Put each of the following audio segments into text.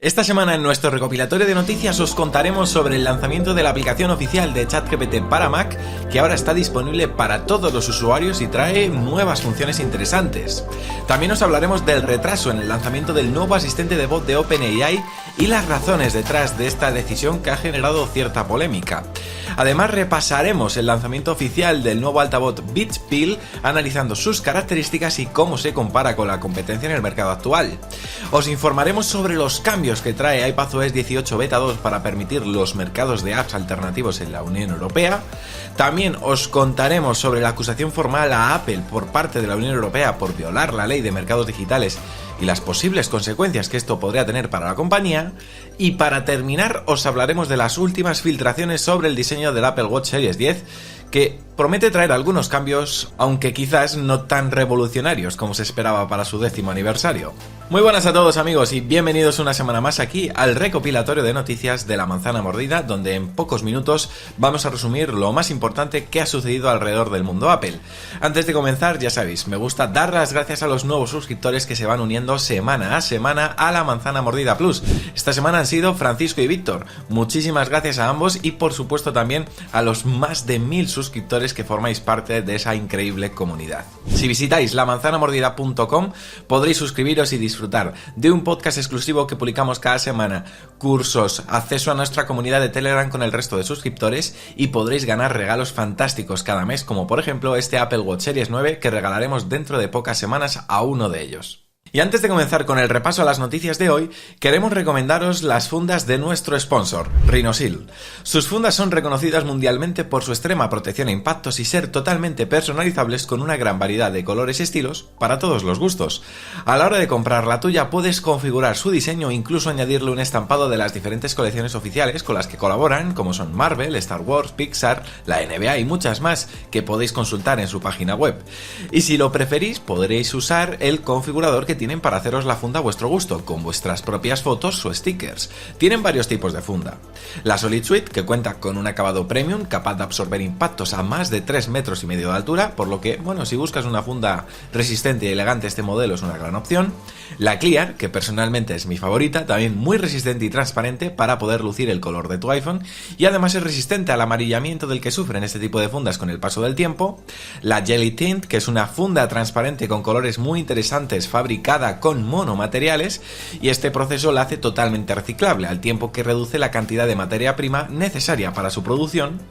Esta semana en nuestro recopilatorio de noticias os contaremos sobre el lanzamiento de la aplicación oficial de ChatGPT para Mac, que ahora está disponible para todos los usuarios y trae nuevas funciones interesantes. También os hablaremos del retraso en el lanzamiento del nuevo asistente de voz de OpenAI y las razones detrás de esta decisión que ha generado cierta polémica. Además repasaremos el lanzamiento oficial del nuevo altavoz Beats Pill, analizando sus características y cómo se compara con la competencia en el mercado actual. Os informaremos sobre los cambios que trae iPadOS 18 Beta 2 para permitir los mercados de apps alternativos en la Unión Europea. También os contaremos sobre la acusación formal a Apple por parte de la Unión Europea por violar la ley de mercados digitales y las posibles consecuencias que esto podría tener para la compañía. Y para terminar os hablaremos de las últimas filtraciones sobre el diseño del Apple Watch Series 10, que promete traer algunos cambios, aunque quizás no tan revolucionarios como se esperaba para su 10º aniversario. Muy buenas a todos amigos y bienvenidos una semana más aquí al recopilatorio de noticias de La Manzana Mordida, donde en pocos minutos vamos a resumir lo más importante que ha sucedido alrededor del mundo Apple. Antes de comenzar, ya sabéis, me gusta dar las gracias a los nuevos suscriptores que se van uniendo semana a semana a La Manzana Mordida Plus. Esta semana han sido Francisco y Víctor. Muchísimas gracias a ambos y por supuesto también a los más de 1000 suscriptores que formáis parte de esa increíble comunidad. Si visitáis lamanzanamordida.com podréis suscribiros y disfrutar de un podcast exclusivo que publicamos cada semana, cursos, acceso a nuestra comunidad de Telegram con el resto de suscriptores y podréis ganar regalos fantásticos cada mes, como por ejemplo este Apple Watch Series 9 que regalaremos dentro de pocas semanas a uno de ellos. Y antes de comenzar con el repaso a las noticias de hoy, queremos recomendaros las fundas de nuestro sponsor, Rhinosil. Sus fundas son reconocidas mundialmente por su extrema protección a impactos y ser totalmente personalizables con una gran variedad de colores y estilos para todos los gustos. A la hora de comprar la tuya puedes configurar su diseño e incluso añadirle un estampado de las diferentes colecciones oficiales con las que colaboran, como son Marvel, Star Wars, Pixar, la NBA y muchas más que podéis consultar en su página web. Y si lo preferís, podréis usar el configurador que tienen para haceros la funda a vuestro gusto, con vuestras propias fotos o stickers. Tienen varios tipos de funda. La Solid Suite, que cuenta con un acabado premium capaz de absorber impactos a más de 3,5 metros de altura, por lo que, bueno, si buscas una funda resistente y elegante, este modelo es una gran opción. La Clear, que personalmente es mi favorita, también muy resistente y transparente para poder lucir el color de tu iPhone, y además es resistente al amarillamiento del que sufren este tipo de fundas con el paso del tiempo. La Jelly Tint, que es una funda transparente con colores muy interesantes, fabricada con monomateriales, y este proceso la hace totalmente reciclable, al tiempo que reduce la cantidad de materia prima necesaria para su producción.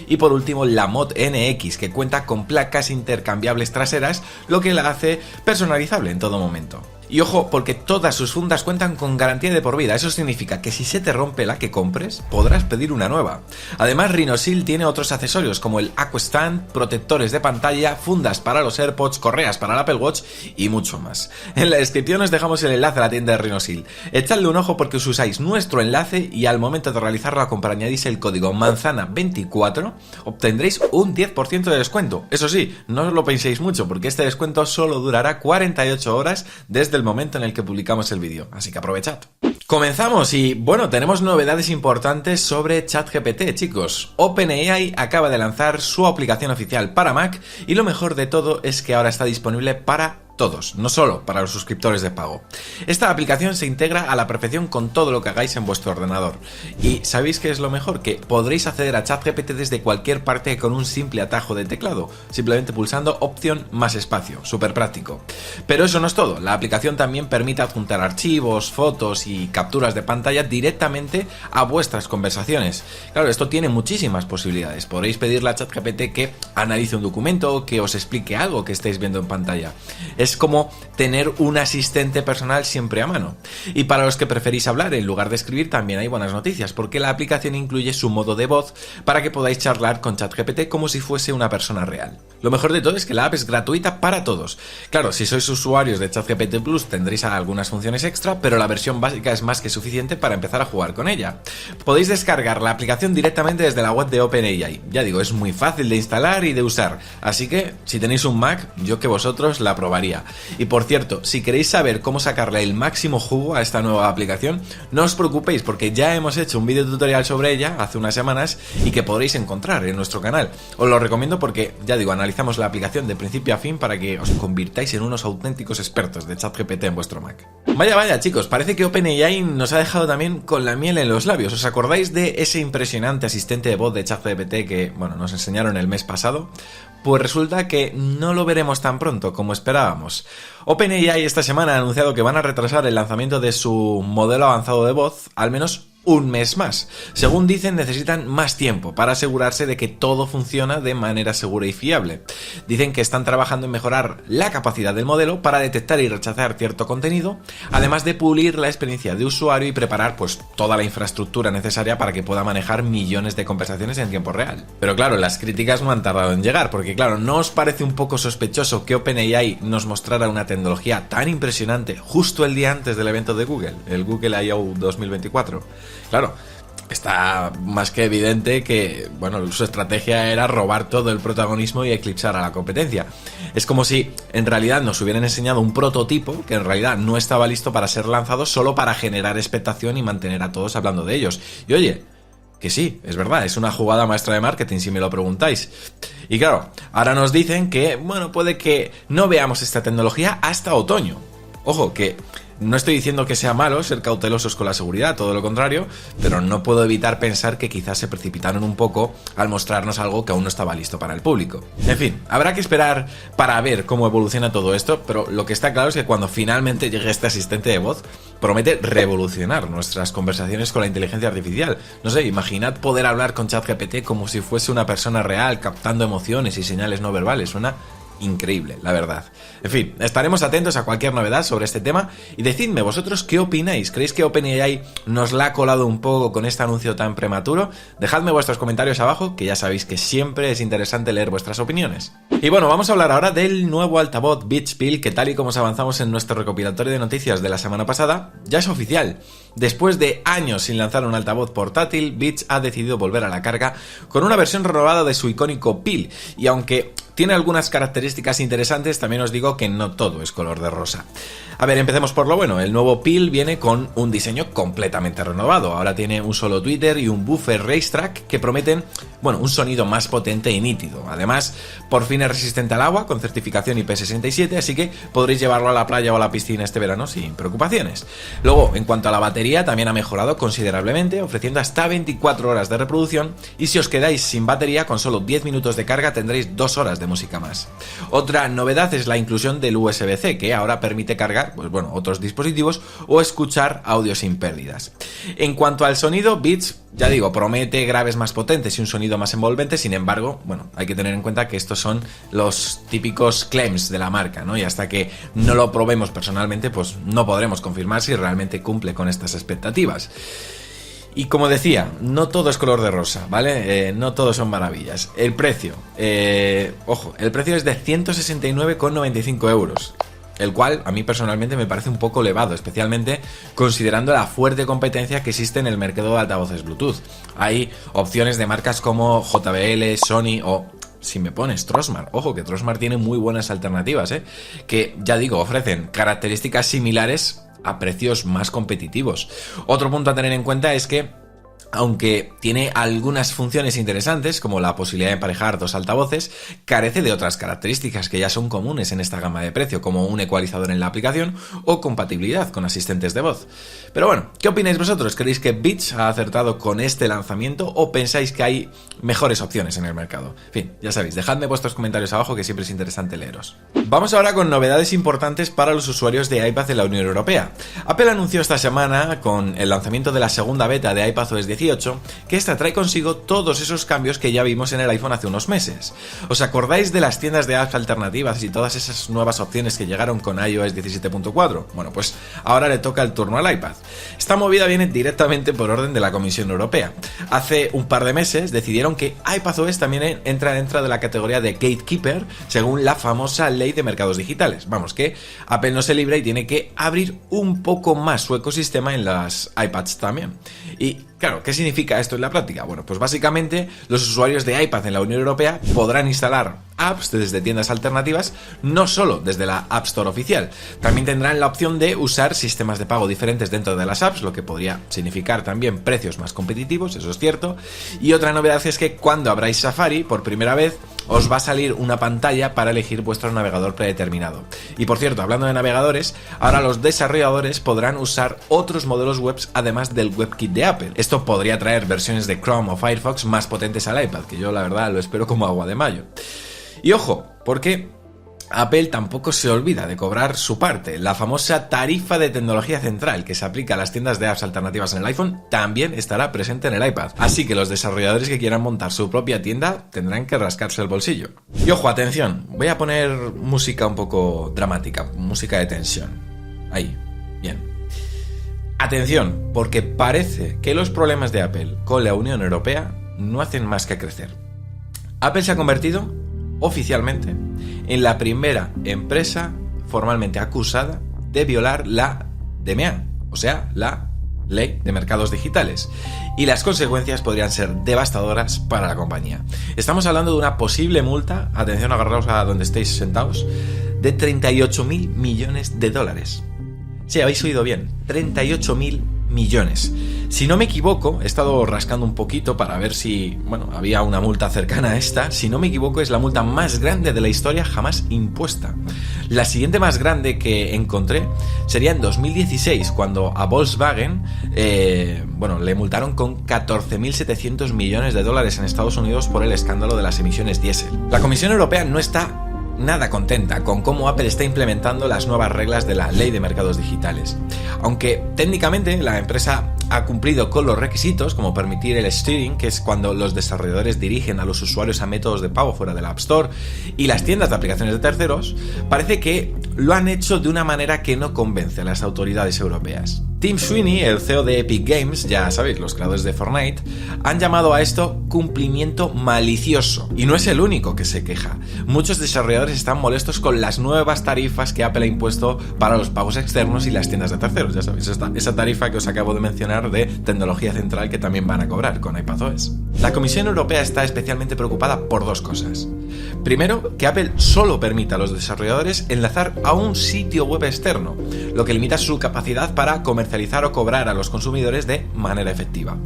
Y por último, la Mod NX, que cuenta con placas intercambiables traseras, lo que la hace personalizable en todo momento. Y ojo, porque todas sus fundas cuentan con garantía de por vida. Eso significa que si se te rompe la que compres, podrás pedir una nueva. Además, Rhinosil tiene otros accesorios como el Aquastand, protectores de pantalla, fundas para los AirPods, correas para el Apple Watch y mucho más. En la descripción os dejamos el enlace a la tienda de Rhinosil. Echadle un ojo porque os usáis nuestro enlace y al momento de realizar la compra añadís el código manzana24, obtendréis un 10% de descuento. Eso sí, no os lo penséis mucho porque este descuento solo durará 48 horas desde el momento en el que publicamos el vídeo, así que aprovechad. Comenzamos y bueno, tenemos novedades importantes sobre ChatGPT, chicos. OpenAI acaba de lanzar su aplicación oficial para Mac y lo mejor de todo es que ahora está disponible para todos, no solo para los suscriptores de pago. Esta aplicación se integra a la perfección con todo lo que hagáis en vuestro ordenador. Y ¿sabéis qué es lo mejor? Que podréis acceder a ChatGPT desde cualquier parte con un simple atajo de teclado, simplemente pulsando opción más espacio, súper práctico. Pero eso no es todo, la aplicación también permite adjuntar archivos, fotos y capturas de pantalla directamente a vuestras conversaciones. Claro, esto tiene muchísimas posibilidades. Podréis pedirle a ChatGPT que analice un documento o que os explique algo que estéis viendo en pantalla. Es como tener un asistente personal siempre a mano. Y para los que preferís hablar en lugar de escribir, también hay buenas noticias, porque la aplicación incluye su modo de voz para que podáis charlar con ChatGPT como si fuese una persona real. Lo mejor de todo es que la app es gratuita para todos. Claro, si sois usuarios de ChatGPT Plus tendréis algunas funciones extra, pero la versión básica es más que suficiente para empezar a jugar con ella. Podéis descargar la aplicación directamente desde la web de OpenAI. Ya digo, es muy fácil de instalar y de usar, así que si tenéis un Mac, yo que vosotros la probaría. tecnología. Y por cierto, si queréis saber cómo sacarle el máximo jugo a esta nueva aplicación, no os preocupéis porque ya hemos hecho un vídeo tutorial sobre ella hace unas semanas y que podréis encontrar en nuestro canal. Os lo recomiendo porque, ya digo, analizamos la aplicación de principio a fin para que os convirtáis en unos auténticos expertos de ChatGPT en vuestro Mac. Vaya chicos, parece que OpenAI nos ha dejado también con la miel en los labios. ¿Os acordáis de ese impresionante asistente de voz de ChatGPT que, bueno, nos enseñaron el mes pasado? Pues resulta que no lo veremos tan pronto como esperábamos. OpenAI esta semana ha anunciado que van a retrasar el lanzamiento de su modelo avanzado de voz al menos un mes más. Según dicen, necesitan más tiempo para asegurarse de que todo funciona de manera segura y fiable. Dicen que están trabajando en mejorar la capacidad del modelo para detectar y rechazar cierto contenido, además de pulir la experiencia de usuario y preparar pues toda la infraestructura necesaria para que pueda manejar millones de conversaciones en tiempo real. Pero claro, las críticas no han tardado en llegar, porque claro, ¿no os parece un poco sospechoso que OpenAI nos mostrara una tecnología tan impresionante justo el día antes del evento de Google, el Google I.O. 2024? Claro, está más que evidente que, bueno, su estrategia era robar todo el protagonismo y eclipsar a la competencia. Es como si en realidad nos hubieran enseñado un prototipo que en realidad no estaba listo para ser lanzado solo para generar expectación y mantener a todos hablando de ellos. Y oye, que sí, es verdad, es una jugada maestra de marketing si me lo preguntáis. Y claro, ahora nos dicen que, bueno, puede que no veamos esta tecnología hasta otoño. Ojo, que no estoy diciendo que sea malo ser cautelosos con la seguridad, todo lo contrario, pero no puedo evitar pensar que quizás se precipitaron un poco al mostrarnos algo que aún no estaba listo para el público. En fin, habrá que esperar para ver cómo evoluciona todo esto, pero lo que está claro es que cuando finalmente llegue este asistente de voz, promete revolucionar nuestras conversaciones con la inteligencia artificial. No sé, imaginad poder hablar con ChatGPT como si fuese una persona real, captando emociones y señales no verbales. Suena increíble, la verdad. En fin, estaremos atentos a cualquier novedad sobre este tema y decidme vosotros qué opináis. ¿Creéis que OpenAI nos la ha colado un poco con este anuncio tan prematuro? Dejadme vuestros comentarios abajo, que ya sabéis que siempre es interesante leer vuestras opiniones. Y bueno, vamos a hablar ahora del nuevo altavoz Beats Pill, que tal y como os avanzamos en nuestro recopilatorio de noticias de la semana pasada, ya es oficial. Después de años sin lanzar un altavoz portátil, Beats ha decidido volver a la carga con una versión renovada de su icónico Pill, y aunque tiene algunas características interesantes, también os digo que no todo es color de rosa. A ver, empecemos por lo bueno. El nuevo Pill viene con un diseño completamente renovado. Ahora tiene un solo tweeter y un buffer racetrack que prometen, bueno, un sonido más potente y nítido. Además, por fin es resistente al agua con certificación IP67, así que podréis llevarlo a la playa o a la piscina este verano sin preocupaciones. Luego, en cuanto a la batería, también ha mejorado considerablemente, ofreciendo hasta 24 horas de reproducción, y si os quedáis sin batería, con solo 10 minutos de carga tendréis 2 horas de música más. Otra novedad es la inclusión del USB-C, que ahora permite cargar, pues bueno, otros dispositivos o escuchar audio sin pérdidas. En cuanto al sonido, Beats, ya digo, promete graves más potentes y un sonido más envolvente. Sin embargo, bueno, hay que tener en cuenta que estos son los típicos claims de la marca, ¿no? Y hasta que no lo probemos personalmente, pues no podremos confirmar si realmente cumple con estas expectativas. Y como decía, no todo es color de rosa, ¿vale? No todo son maravillas. El precio, ojo, el precio es de 169,95 euros. El cual a mí personalmente me parece un poco elevado, especialmente considerando la fuerte competencia que existe en el mercado de altavoces Bluetooth. Hay opciones de marcas como JBL, Sony o, si me pones, Trosmar. Ojo, que Trosmar tiene muy buenas alternativas, que ya digo, ofrecen características similares a precios más competitivos. Otro punto a tener en cuenta es que, aunque tiene algunas funciones interesantes, como la posibilidad de emparejar dos altavoces, carece de otras características que ya son comunes en esta gama de precio, como un ecualizador en la aplicación o compatibilidad con asistentes de voz. Pero bueno, ¿qué opináis vosotros? ¿Creéis que Beats ha acertado con este lanzamiento o pensáis que hay mejores opciones en el mercado? En fin, ya sabéis, dejadme vuestros comentarios abajo, que siempre es interesante leeros. Vamos ahora con novedades importantes para los usuarios de iPad en la Unión Europea. Apple anunció esta semana, con el lanzamiento de la segunda beta de iPadOS 18, que esta trae consigo todos esos cambios que ya vimos en el iPhone hace unos meses. ¿Os acordáis de las tiendas de apps alternativas y todas esas nuevas opciones que llegaron con iOS 17.4? Bueno, pues ahora le toca el turno al iPad. Esta movida viene directamente por orden de la Comisión Europea. Hace un par de meses decidieron que iPadOS también entra dentro de la categoría de Gatekeeper, según la famosa ley de mercados digitales. Vamos, que Apple no se libra y tiene que abrir un poco más su ecosistema en las iPads también. Y Claro, ¿qué significa esto en la práctica? Bueno, pues básicamente los usuarios de iPad en la Unión Europea podrán instalar apps desde tiendas alternativas, no solo desde la App Store oficial. También tendrán la opción de usar sistemas de pago diferentes dentro de las apps, lo que podría significar también precios más competitivos, eso es cierto. Y otra novedad es que cuando abráis Safari por primera vez, os va a salir una pantalla para elegir vuestro navegador predeterminado. Y por cierto, hablando de navegadores, ahora los desarrolladores podrán usar otros modelos web además del WebKit de Apple. Esto podría traer versiones de Chrome o Firefox más potentes al iPad, que yo la verdad lo espero como agua de mayo. Y ojo, porque Apple tampoco se olvida de cobrar su parte. La famosa tarifa de tecnología central que se aplica a las tiendas de apps alternativas en el iPhone también estará presente en el iPad. Así que los desarrolladores que quieran montar su propia tienda tendrán que rascarse el bolsillo. Y ojo, atención, voy a poner música un poco dramática, música de tensión. Ahí, bien. Atención, porque parece que los problemas de Apple con la Unión Europea no hacen más que crecer. Apple se ha convertido oficialmente en la primera empresa formalmente acusada de violar la DMA, o sea, la Ley de Mercados Digitales, y las consecuencias podrían ser devastadoras para la compañía. Estamos hablando de una posible multa, atención, agarraos a donde estéis sentados, de 38.000 millones de dólares. Sí, habéis oído bien, 38.000 millones. Si no me equivoco, he estado rascando un poquito para ver si, había una multa cercana a esta. Si no me equivoco, es la multa más grande de la historia jamás impuesta. La siguiente más grande que encontré sería en 2016, cuando a Volkswagen, le multaron con 14.700 millones de dólares en Estados Unidos por el escándalo de las emisiones diésel. La Comisión Europea no está nada contenta con cómo Apple está implementando las nuevas reglas de la Ley de Mercados Digitales. Aunque técnicamente la empresa ha cumplido con los requisitos, como permitir el steering, que es cuando los desarrolladores dirigen a los usuarios a métodos de pago fuera de la App Store, y las tiendas de aplicaciones de terceros, parece que lo han hecho de una manera que no convence a las autoridades europeas. Tim Sweeney, el CEO de Epic Games, ya sabéis, los creadores de Fortnite, han llamado a esto cumplimiento malicioso. Y no es el único que se queja. Muchos desarrolladores están molestos con las nuevas tarifas que Apple ha impuesto para los pagos externos y las tiendas de terceros. Ya sabéis, esa tarifa que os acabo de mencionar de tecnología central que también van a cobrar con iPadOS. La Comisión Europea está especialmente preocupada por dos cosas. Primero, que Apple solo permita a los desarrolladores enlazar a un sitio web externo, lo que limita su capacidad para comercializar o cobrar a los consumidores de manera efectiva.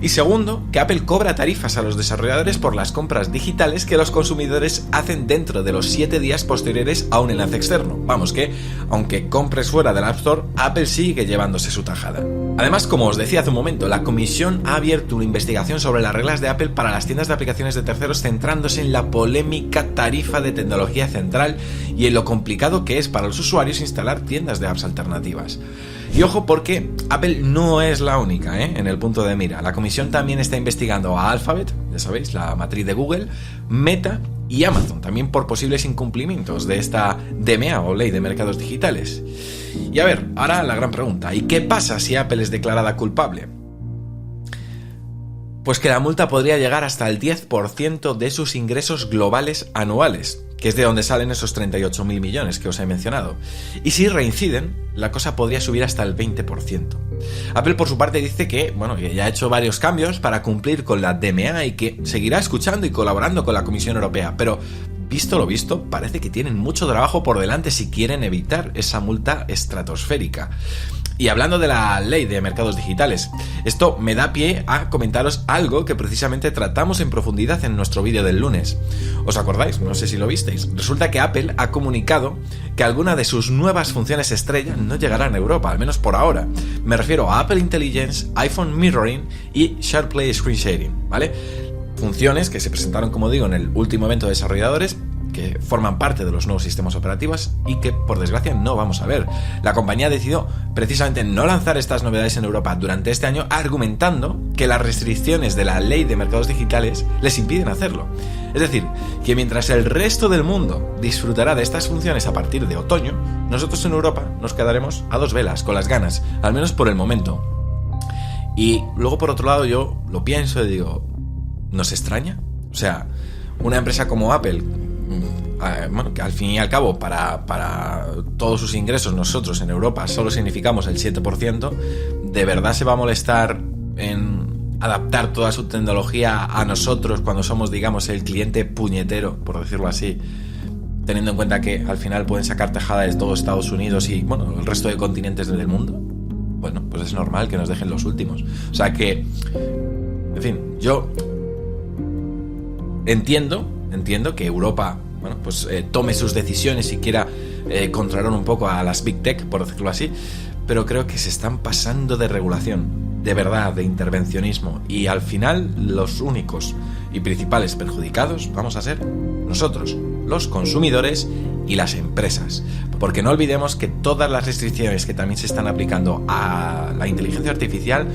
Y segundo, que Apple cobra tarifas a los desarrolladores por las compras digitales que los consumidores hacen dentro de los 7 días posteriores a un enlace externo. Vamos que, aunque compres fuera del App Store, Apple sigue llevándose su tajada. Además, como os decía hace un momento, la Comisión ha abierto una investigación sobre las reglas de Apple para las tiendas de aplicaciones de terceros, centrándose en la polémica tarifa de tecnología central y en lo complicado que es para los usuarios instalar tiendas de apps alternativas. Y ojo, porque Apple no es la única en el punto de mira. La Comisión también está investigando a Alphabet, ya sabéis, la matriz de Google, Meta y Amazon, también por posibles incumplimientos de esta DMA o Ley de Mercados Digitales. Y a ver, ahora la gran pregunta, ¿y qué pasa si Apple es declarada culpable? Pues que la multa podría llegar hasta el 10% de sus ingresos globales anuales, que es de donde salen esos 38.000 millones que os he mencionado. Y si reinciden, la cosa podría subir hasta el 20%. Apple, por su parte, dice que ya ha hecho varios cambios para cumplir con la DMA y que seguirá escuchando y colaborando con la Comisión Europea, pero visto lo visto, parece que tienen mucho trabajo por delante si quieren evitar esa multa estratosférica. Y hablando de la Ley de Mercados Digitales, esto me da pie a comentaros algo que precisamente tratamos en profundidad en nuestro vídeo del lunes. ¿Os acordáis? No sé si lo visteis. Resulta que Apple ha comunicado que alguna de sus nuevas funciones estrella no llegarán a Europa, al menos por ahora. Me refiero a Apple Intelligence, iPhone Mirroring y SharePlay Screen Sharing, ¿vale? Funciones que se presentaron, como digo, en el último evento de desarrolladores, que forman parte de los nuevos sistemas operativos y que, por desgracia, no vamos a ver. La compañía decidió precisamente no lanzar estas novedades en Europa durante este año, argumentando que las restricciones de la Ley de Mercados Digitales les impiden hacerlo. Es decir, que mientras el resto del mundo disfrutará de estas funciones a partir de otoño, nosotros en Europa nos quedaremos a dos velas, con las ganas, al menos por el momento. Y luego, por otro lado, yo lo pienso y digo, ¿nos extraña? O sea, una empresa como Apple, que al fin y al cabo para todos sus ingresos nosotros en Europa solo significamos el 7%, ¿de verdad se va a molestar en adaptar toda su tecnología a nosotros cuando somos, digamos, el cliente puñetero, por decirlo así, teniendo en cuenta que al final pueden sacar tajada de todo Estados Unidos y, bueno, el resto de continentes del mundo? Bueno, pues es normal que nos dejen los últimos. O sea que, en fin, yo entiendo que Europa, bueno, pues tome sus decisiones y quiera controlar un poco a las Big Tech, por decirlo así, pero creo que se están pasando de regulación, de verdad, de intervencionismo, y al final los únicos y principales perjudicados vamos a ser nosotros, los consumidores y las empresas, porque no olvidemos que todas las restricciones que también se están aplicando a la inteligencia artificial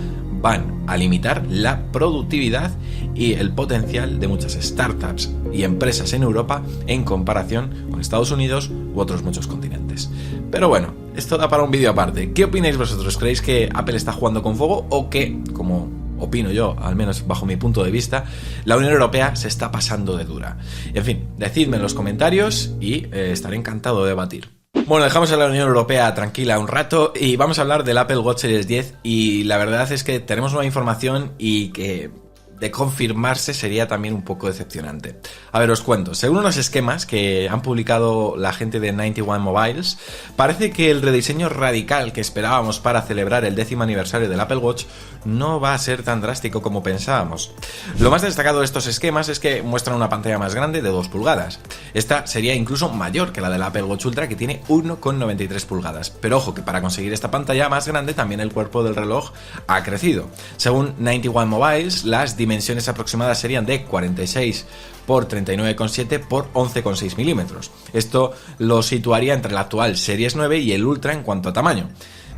van a limitar la productividad y el potencial de muchas startups y empresas en Europa en comparación con Estados Unidos u otros muchos continentes. Pero bueno, esto da para un vídeo aparte. ¿Qué opináis vosotros? ¿Creéis que Apple está jugando con fuego o que, como opino yo, al menos bajo mi punto de vista, la Unión Europea se está pasando de dura? En fin, decidme en los comentarios y estaré encantado de debatir. Bueno, dejamos a la Unión Europea tranquila un rato y vamos a hablar del Apple Watch Series 10, y la verdad es que tenemos nueva información y que de confirmarse sería también un poco decepcionante. A ver, os cuento. Según unos esquemas que han publicado la gente de 91 Mobiles, parece que el rediseño radical que esperábamos para celebrar el 10º aniversario del Apple Watch no va a ser tan drástico como pensábamos. Lo más destacado de estos esquemas es que muestran una pantalla más grande de 2 pulgadas. Esta sería incluso mayor que la del Apple Watch Ultra, que tiene 1,93 pulgadas. Pero ojo, que para conseguir esta pantalla más grande también el cuerpo del reloj ha crecido. Según 91 Mobiles, las dimensiones aproximadas serían de 46 por 39,7 por 11,6 milímetros. Esto lo situaría entre la actual Series 9 y el Ultra en cuanto a tamaño.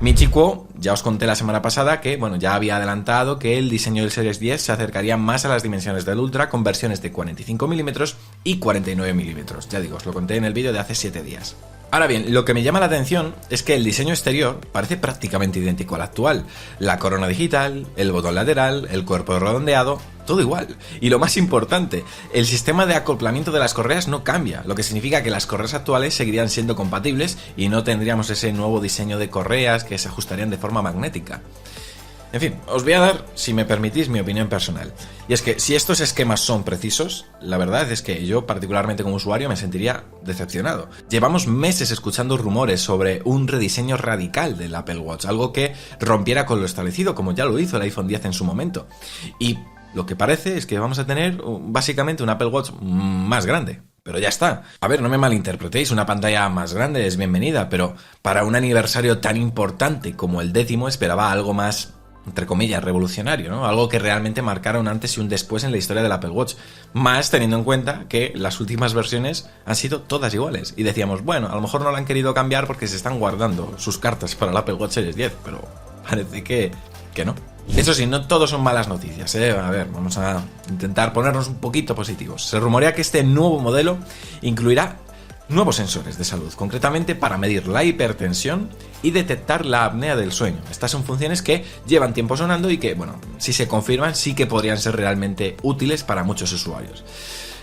Michi Kuo, ya os conté la semana pasada que, bueno, ya había adelantado que el diseño del Series 10 se acercaría más a las dimensiones del Ultra con versiones de 45 milímetros y 49 milímetros. Ya digo, os lo conté en el vídeo de hace 7 días. Ahora bien, lo que me llama la atención es que el diseño exterior parece prácticamente idéntico al actual. La corona digital, el botón lateral, el cuerpo redondeado, todo igual. Y lo más importante, el sistema de acoplamiento de las correas no cambia, lo que significa que las correas actuales seguirían siendo compatibles y no tendríamos ese nuevo diseño de correas que se ajustarían de forma magnética. En fin, os voy a dar, si me permitís, mi opinión personal. Y es que si estos esquemas son precisos, la verdad es que yo, particularmente como usuario, me sentiría decepcionado. Llevamos meses escuchando rumores sobre un rediseño radical del Apple Watch, algo que rompiera con lo establecido, como ya lo hizo el iPhone X en su momento. Y lo que parece es que vamos a tener básicamente un Apple Watch más grande. Pero ya está. A ver, no me malinterpretéis, una pantalla más grande es bienvenida, pero para un aniversario tan importante como el 10º esperaba algo más, entre comillas, revolucionario, ¿no? Algo que realmente marcara un antes y un después en la historia del Apple Watch. Más teniendo en cuenta que las últimas versiones han sido todas iguales. Y decíamos, bueno, a lo mejor no la han querido cambiar porque se están guardando sus cartas para el Apple Watch Series 10, pero parece que no. Eso sí, no todo son malas noticias, ¿eh? A ver, vamos a intentar ponernos un poquito positivos. Se rumorea que este nuevo modelo incluirá nuevos sensores de salud, concretamente para medir la hipertensión y detectar la apnea del sueño. Estas son funciones que llevan tiempo sonando y que, bueno, si se confirman, sí que podrían ser realmente útiles para muchos usuarios.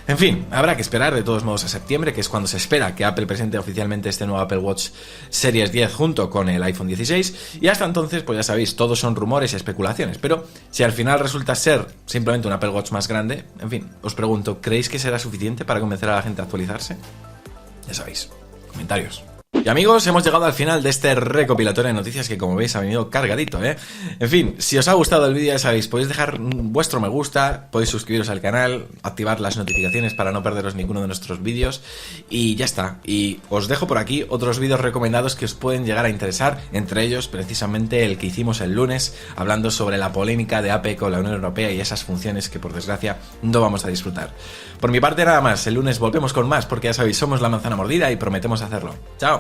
En fin, habrá que esperar de todos modos a septiembre, que es cuando se espera que Apple presente oficialmente este nuevo Apple Watch Series 10 junto con el iPhone 16, y hasta entonces, pues ya sabéis, todos son rumores y especulaciones, pero si al final resulta ser simplemente un Apple Watch más grande, en fin, os pregunto, ¿creéis que será suficiente para convencer a la gente a actualizarse? Ya sabéis, comentarios. Y amigos, hemos llegado al final de este recopilatorio de noticias que, como veis, ha venido cargadito, ¿eh? En fin, si os ha gustado el vídeo, ya sabéis, podéis dejar vuestro me gusta, podéis suscribiros al canal, activar las notificaciones para no perderos ninguno de nuestros vídeos, y ya está. Y os dejo por aquí otros vídeos recomendados que os pueden llegar a interesar, entre ellos precisamente el que hicimos el lunes, hablando sobre la polémica de Apple con la Unión Europea y esas funciones que, por desgracia, no vamos a disfrutar. Por mi parte, nada más, el lunes volvemos con más, porque ya sabéis, somos la manzana mordida y prometemos hacerlo. ¡Chao!